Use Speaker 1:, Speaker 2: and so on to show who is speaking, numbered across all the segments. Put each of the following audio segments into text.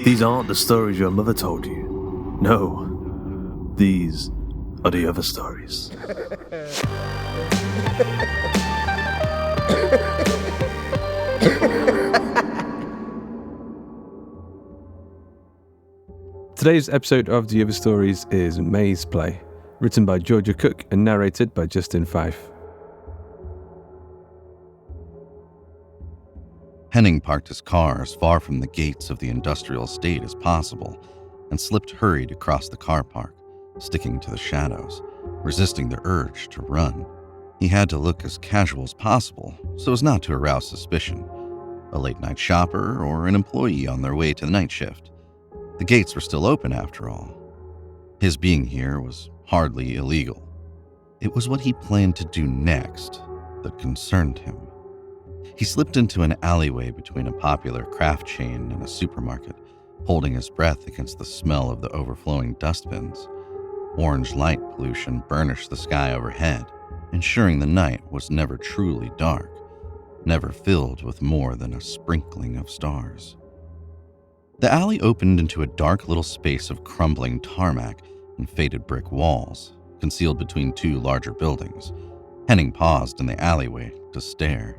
Speaker 1: These aren't the stories your mother told you. No, these are the other stories.
Speaker 2: Today's episode of The Other Stories is Mazeplay, written by Georgia Cook and narrated by Justin Fife.
Speaker 3: Henning parked his car as far from the gates of the industrial estate as possible and slipped hurried across the car park, sticking to the shadows, resisting the urge to run. He had to look as casual as possible so as not to arouse suspicion, a late-night shopper or an employee on their way to the night shift. The gates were still open after all. His being here was hardly illegal. It was what he planned to do next that concerned him. He slipped into an alleyway between a popular craft chain and a supermarket, holding his breath against the smell of the overflowing dustbins. Orange light pollution burnished the sky overhead, ensuring the night was never truly dark, never filled with more than a sprinkling of stars. The alley opened into a dark little space of crumbling tarmac and faded brick walls, concealed between two larger buildings. Henning paused in the alleyway to stare.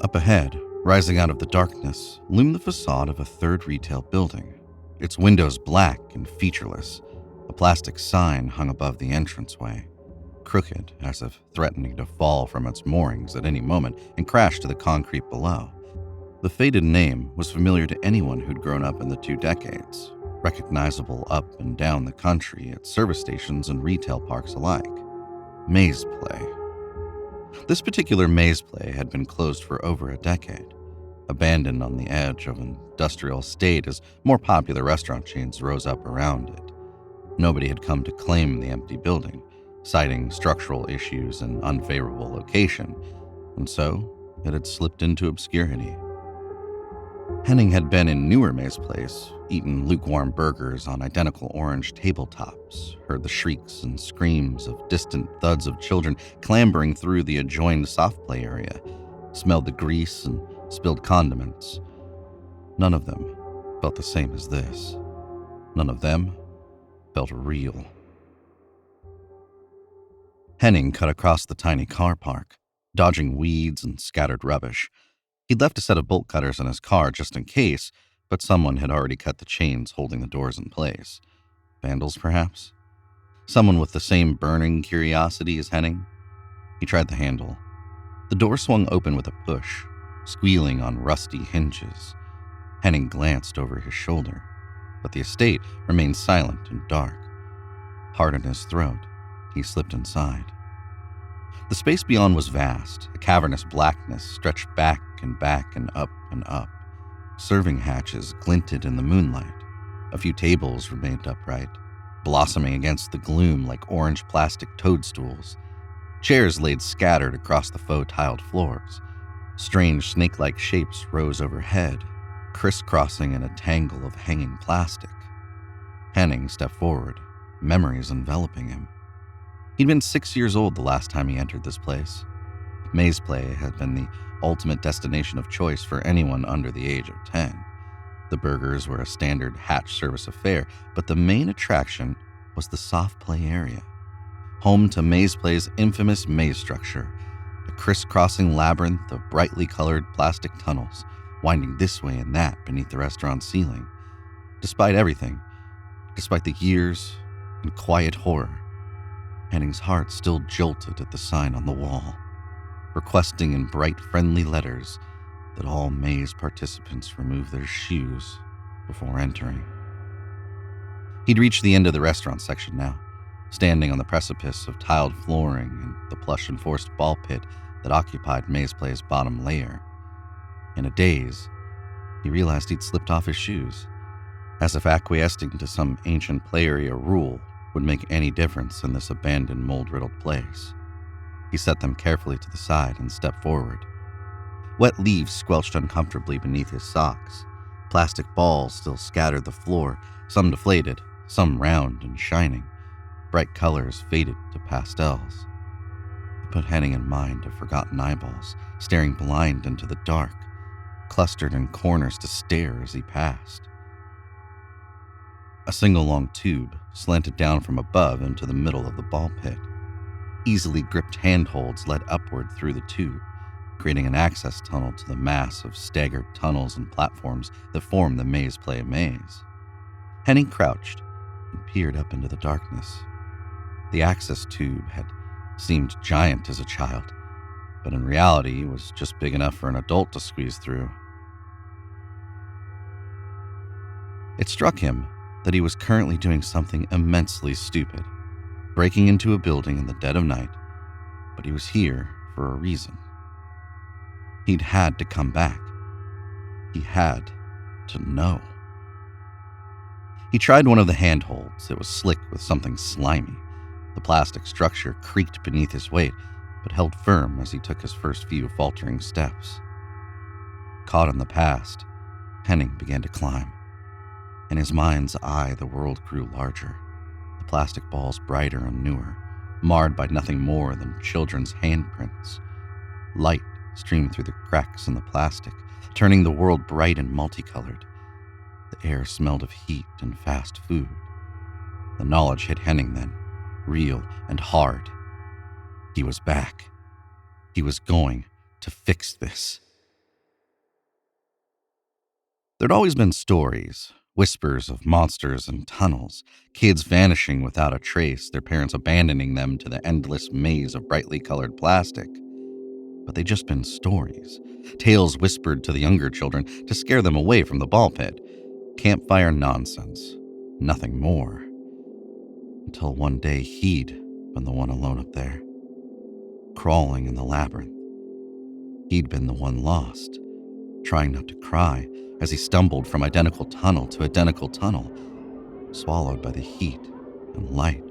Speaker 3: Up ahead, rising out of the darkness, loomed the facade of a third retail building, its windows black and featureless. A plastic sign hung above the entranceway, crooked as if threatening to fall from its moorings at any moment and crash to the concrete below. The faded name was familiar to anyone who'd grown up in the 2 decades, recognizable up and down the country at service stations and retail parks alike. Mazeplay. This particular Mazeplay had been closed for over a decade, abandoned on the edge of an industrial estate as more popular restaurant chains rose up around it. Nobody had come to claim the empty building, citing structural issues and unfavorable location, and so it had slipped into obscurity. Henning had been in newer Mazeplays, eaten lukewarm burgers on identical orange tabletops, heard the shrieks and screams of distant thuds of children clambering through the adjoined soft play area, smelled the grease and spilled condiments. None of them felt the same as this. None of them felt real. Henning cut across the tiny car park, dodging weeds and scattered rubbish. He'd left a set of bolt cutters in his car just in case, but someone had already cut the chains holding the doors in place. Vandals, perhaps? Someone with the same burning curiosity as Henning? He tried the handle. The door swung open with a push, squealing on rusty hinges. Henning glanced over his shoulder, but the estate remained silent and dark. Heart in his throat, he slipped inside. The space beyond was vast, a cavernous blackness stretched back and up and up. Serving hatches glinted in the moonlight. A few tables remained upright, blossoming against the gloom like orange plastic toadstools. Chairs laid scattered across the faux tiled floors. Strange snake-like shapes rose overhead, crisscrossing in a tangle of hanging plastic. Henning stepped forward, memories enveloping him. He'd been 6 years old the last time he entered this place. Mazeplay had been the ultimate destination of choice for anyone under the age of 10. The burgers were a standard hatch service affair, but the main attraction was the soft play area, home to Mazeplay's infamous maze structure, a crisscrossing labyrinth of brightly colored plastic tunnels, winding this way and that beneath the restaurant's ceiling. Despite everything, despite the years and quiet horror, Henning's heart still jolted at the sign on the wall, requesting in bright, friendly letters that all maze participants remove their shoes before entering. He'd reached the end of the restaurant section now, standing on the precipice of tiled flooring and the plush-enforced ball pit that occupied Mazeplay's bottom layer. In a daze, he realized he'd slipped off his shoes, as if acquiescing to some ancient play area rule would make any difference in this abandoned, mold-riddled place. He set them carefully to the side and stepped forward. Wet leaves squelched uncomfortably beneath his socks. Plastic balls still scattered the floor, some deflated, some round and shining. Bright colors faded to pastels. It put Henning in mind of forgotten eyeballs, staring blind into the dark, clustered in corners to stare as he passed. A single long tube slanted down from above into the middle of the ball pit. Easily gripped handholds led upward through the tube, creating an access tunnel to the mass of staggered tunnels and platforms that form the Mazeplay maze. Henning crouched and peered up into the darkness. The access tube had seemed giant as a child, but in reality was just big enough for an adult to squeeze through. It struck him that he was currently doing something immensely stupid, breaking into a building in the dead of night, but he was here for a reason. He'd had to come back. He had to know. He tried one of the handholds. It was slick with something slimy. The plastic structure creaked beneath his weight, but held firm as he took his first few faltering steps. Caught in the past, Henning began to climb. In his mind's eye, the world grew larger, the plastic balls brighter and newer, marred by nothing more than children's handprints. Light streamed through the cracks in the plastic, turning the world bright and multicolored. The air smelled of heat and fast food. The knowledge hit Henning then, real and hard. He was back. He was going to fix this. There'd always been stories, whispers of monsters and tunnels, kids vanishing without a trace, their parents abandoning them to the endless maze of brightly colored plastic. But they'd just been stories, tales whispered to the younger children to scare them away from the ball pit. Campfire nonsense, nothing more. Until one day he'd been the one alone up there, crawling in the labyrinth. He'd been the one lost, trying not to cry as he stumbled from identical tunnel to identical tunnel, swallowed by the heat and light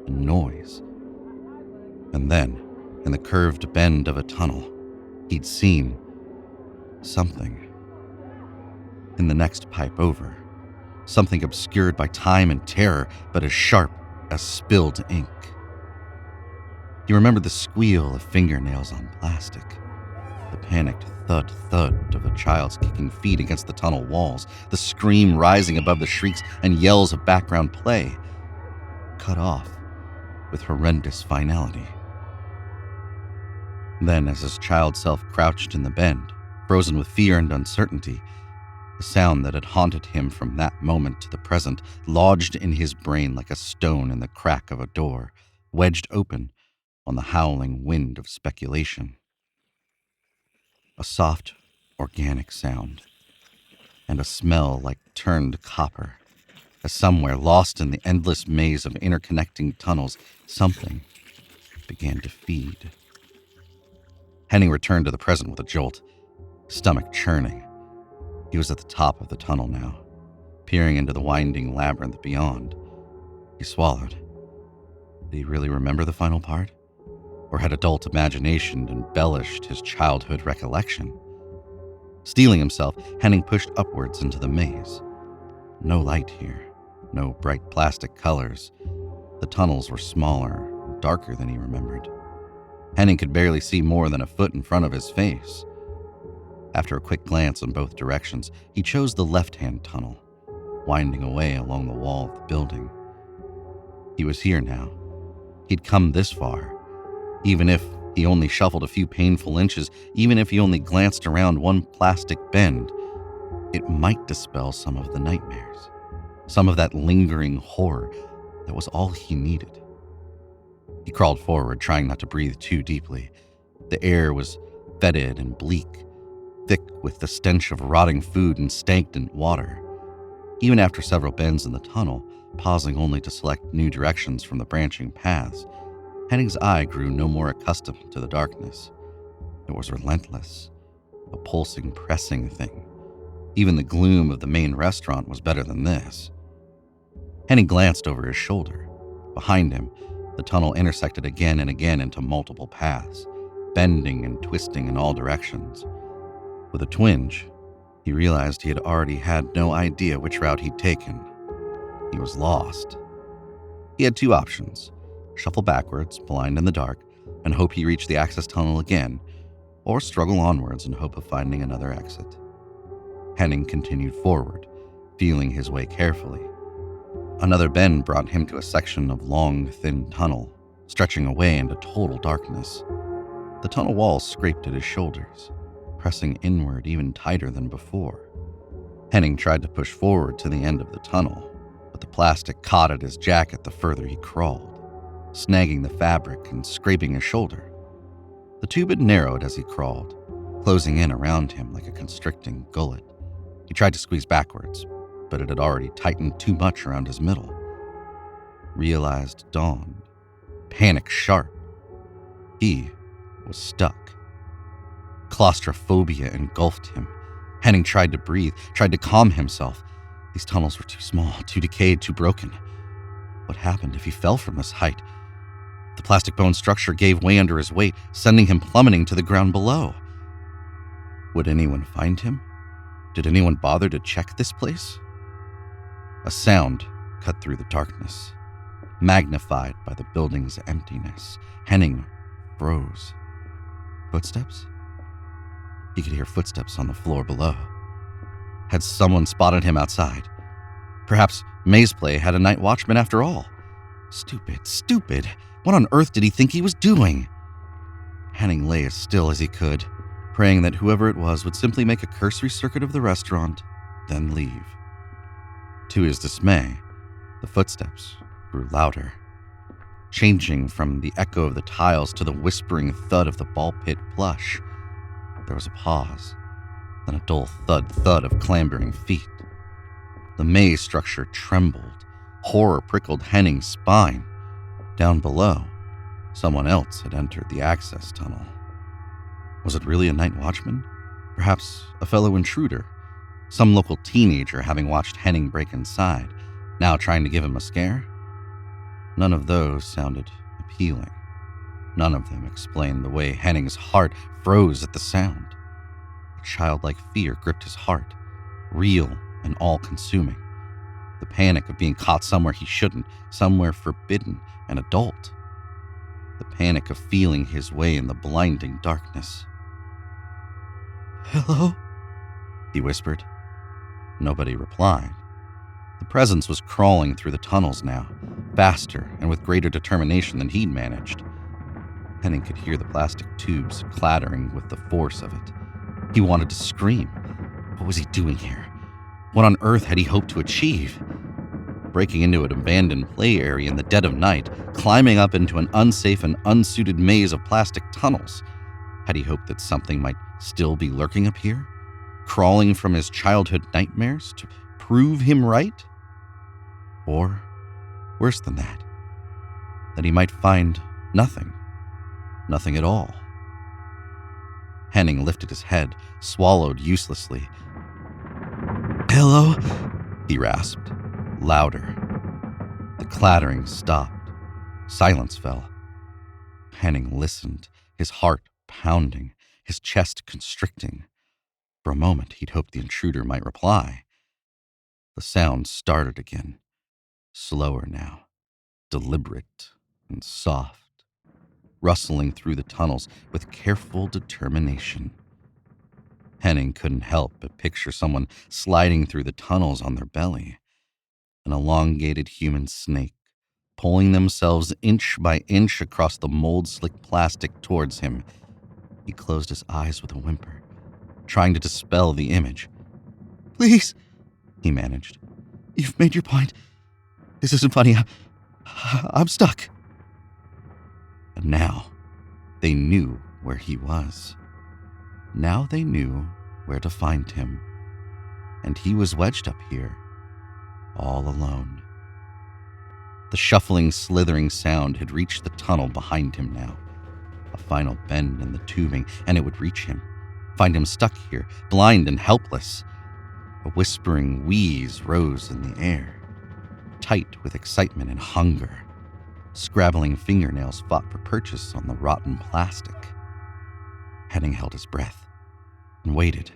Speaker 3: and noise. And then, in the curved bend of a tunnel, he'd seen something. In the next pipe over, something obscured by time and terror, but as sharp as spilled ink. He remembered the squeal of fingernails on plastic, the panicked thud of a child's kicking feet against the tunnel walls, the scream rising above the shrieks and yells of background play, cut off with horrendous finality. Then, as his child self crouched in the bend, frozen with fear and uncertainty, the sound that had haunted him from that moment to the present lodged in his brain like a stone in the crack of a door, wedged open on the howling wind of speculation. A soft, organic sound, and a smell like turned copper, as somewhere lost in the endless maze of interconnecting tunnels, something began to feed. Henning returned to the present with a jolt, stomach churning. He was at the top of the tunnel now, peering into the winding labyrinth beyond. He swallowed. Did he really remember the final part? Or had adult imagination embellished his childhood recollection? Steeling himself, Henning pushed upwards into the maze. No light here, no bright plastic colors. The tunnels were smaller and darker than he remembered. Henning could barely see more than a foot in front of his face. After a quick glance in both directions, he chose the left-hand tunnel, winding away along the wall of the building. He was here now. He'd come this far. Even if he only shuffled a few painful inches, even if he only glanced around one plastic bend, it might dispel some of the nightmares, some of that lingering horror that was all he needed. He crawled forward, trying not to breathe too deeply. The air was fetid and bleak, thick with the stench of rotting food and stagnant water. Even after several bends in the tunnel, pausing only to select new directions from the branching paths, Henning's eye grew no more accustomed to the darkness. It was relentless, a pulsing, pressing thing. Even the gloom of the main restaurant was better than this. Henning glanced over his shoulder. Behind him, the tunnel intersected again and again into multiple paths, bending and twisting in all directions. With a twinge, he realized he had already had no idea which route he'd taken. He was lost. He had two options: shuffle backwards, blind in the dark, and hope he reached the access tunnel again, or struggle onwards in hope of finding another exit. Henning continued forward, feeling his way carefully. Another bend brought him to a section of long, thin tunnel, stretching away into total darkness. The tunnel walls scraped at his shoulders, pressing inward even tighter than before. Henning tried to push forward to the end of the tunnel, but the plastic caught at his jacket the further he crawled, snagging the fabric and scraping his shoulder. The tube had narrowed as he crawled, closing in around him like a constricting gullet. He tried to squeeze backwards, but it had already tightened too much around his middle. Realized dawned, panic sharp. He was stuck. Claustrophobia engulfed him. Henning tried to breathe, tried to calm himself. These tunnels were too small, too decayed, too broken. What happened if he fell from this height? The plastic bone structure gave way under his weight, sending him plummeting to the ground below. Would anyone find him? Did anyone bother to check this place? A sound cut through the darkness, magnified by the building's emptiness. Henning froze. Footsteps? He could hear footsteps on the floor below. Had someone spotted him outside? Perhaps Mazeplay had a night watchman after all. Stupid. What on earth did he think he was doing? Henning lay as still as he could, praying that whoever it was would simply make a cursory circuit of the restaurant, then leave. To his dismay, the footsteps grew louder, changing from the echo of the tiles to the whispering thud of the ball pit plush. There was a pause, then a dull thud of clambering feet. The maze structure trembled. Horror prickled Henning's spine. Down below, someone else had entered the access tunnel. Was it really a night watchman? Perhaps a fellow intruder? Some local teenager having watched Henning break inside, now trying to give him a scare? None of those sounded appealing. None of them explained the way Henning's heart froze at the sound. A childlike fear gripped his heart, real and all-consuming. The panic of being caught somewhere he shouldn't, somewhere forbidden and adult. The panic of feeling his way in the blinding darkness. "Hello?" he whispered. Nobody replied. The presence was crawling through the tunnels now, faster and with greater determination than he'd managed. Henning could hear the plastic tubes clattering with the force of it. He wanted to scream. What was he doing here? What on earth had he hoped to achieve? Breaking into an abandoned play area in the dead of night, climbing up into an unsafe and unsuited maze of plastic tunnels. Had he hoped that something might still be lurking up here? Crawling from his childhood nightmares to prove him right? Or, worse than that he might find nothing. Nothing at all. Henning lifted his head, swallowed uselessly. "Hello?" he rasped, louder. The clattering stopped. Silence fell. Henning listened, his heart pounding, his chest constricting. For a moment, he'd hoped the intruder might reply. The sound started again, slower now, deliberate and soft, rustling through the tunnels with careful determination. Henning couldn't help but picture someone sliding through the tunnels on their belly, an elongated human snake, pulling themselves inch by inch across the mold-slick plastic towards him. He closed his eyes with a whimper, trying to dispel the image. "Please," he managed. "You've made your point. This isn't funny. I'm stuck." And now they knew where he was. Now they knew where to find him. And he was wedged up here, all alone. The shuffling, slithering sound had reached the tunnel behind him now. A final bend in the tubing, and it would reach him, find him stuck here, blind and helpless. A whispering wheeze rose in the air, tight with excitement and hunger. Scrabbling fingernails fought for purchase on the rotten plastic. Henning held his breath and waited.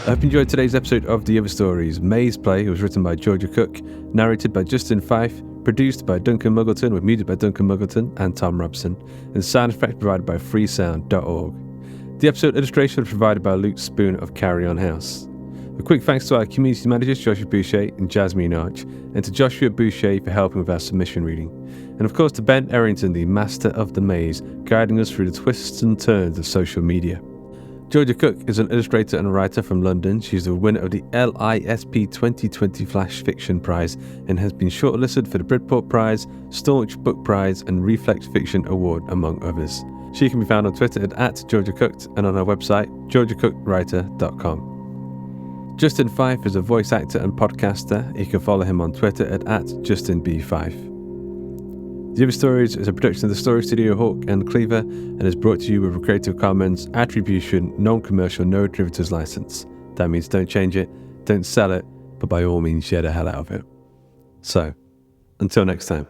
Speaker 2: I hope you enjoyed today's episode of The Other Stories. Mazeplay was written by Georgia Cook, narrated by Justin Fife, Produced by Duncan Muggleton, with music by Duncan Muggleton and Tom Robson, and sound effects provided by freesound.org. The episode illustration was provided by Luke Spoon of Carry On House. A quick thanks to our community managers Joshua Boucher and Jasmine Arch, and to Joshua Boucher for helping with our submission reading. And of course to Ben Errington, the master of the maze, guiding us through the twists and turns of social media. Georgia Cook is an illustrator and writer from London. She's the winner of the LISP 2020 Flash Fiction Prize and has been shortlisted for the Bridport Prize, Staunch Book Prize and Reflect Fiction Award, among others. She can be found on Twitter at GeorgiaCooked and on her website, georgiacookedwriter.com. Justin Fife is a voice actor and podcaster. You can follow him on Twitter at JustinB5. The Other Stories is a production of the Story Studio Hawk and Cleaver and is brought to you with a Creative Commons Attribution Non-Commercial No Derivatives license. That means don't change it, don't sell it, but by all means share the hell out of it. So, until next time.